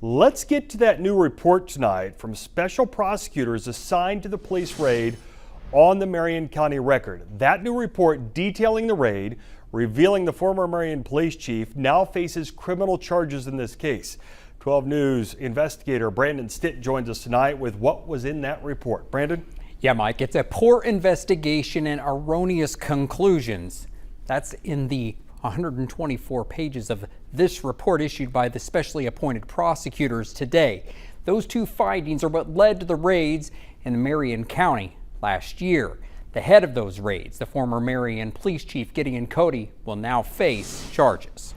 Let's get to that new report tonight from special prosecutors assigned to the police raid on the Marion County record. That new report detailing the raid, revealing the former Marion police chief now faces criminal charges in this case. 12 News investigator Brandon Stitt joins us tonight with what was in that report. Brandon? Yeah, Mike, it's a poor investigation and erroneous conclusions. That's in the 124 pages of this report issued by the specially appointed prosecutors today. Those two findings are what led to the raids in Marion County last year. The head of those raids, the former Marion police chief Gideon Cody, will now face charges.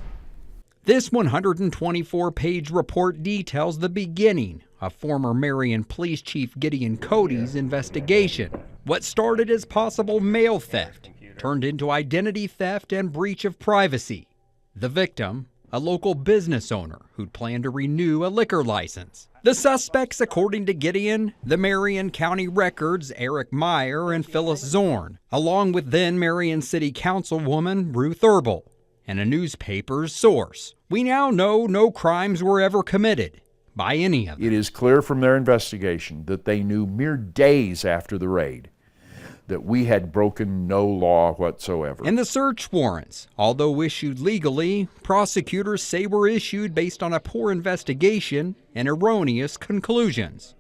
This 124-page report details the beginning of former Marion police chief Gideon Cody's investigation. What started as possible mail theft turned into identity theft and breach of privacy. The victim, a local business owner who'd planned to renew a liquor license. The suspects, according to Gideon, the Marion County Records, Eric Meyer and Phyllis Zorn, along with then Marion City Councilwoman Ruth Erbel, and a newspaper's source. We now know no crimes were ever committed by any of them. It is clear from their investigation that they knew mere days after the raid that we had broken no law whatsoever. And the search warrants, although issued legally, prosecutors say were issued based on a poor investigation and erroneous conclusions.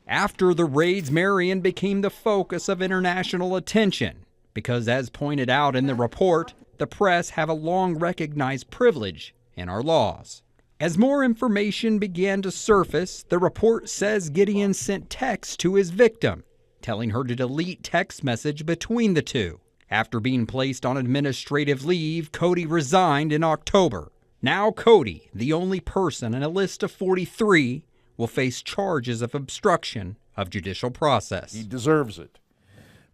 After the raids, Marion became the focus of international attention because, as pointed out in the report, the press have a long recognized privilege in our laws. As more information began to surface, the report says Gideon sent texts to his victim, telling her to delete text message between the two. After being placed on administrative leave, Cody resigned in October. Now Cody, the only person in a list of 43, will face charges of obstruction of judicial process. He deserves it.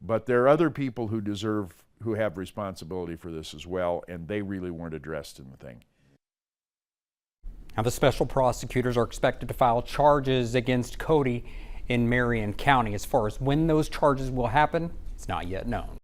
But there are other people who have responsibility for this as well, and they really weren't addressed in the thing. Now, the special prosecutors are expected to file charges against Cody in Marion County. As far as when those charges will happen, it's not yet known.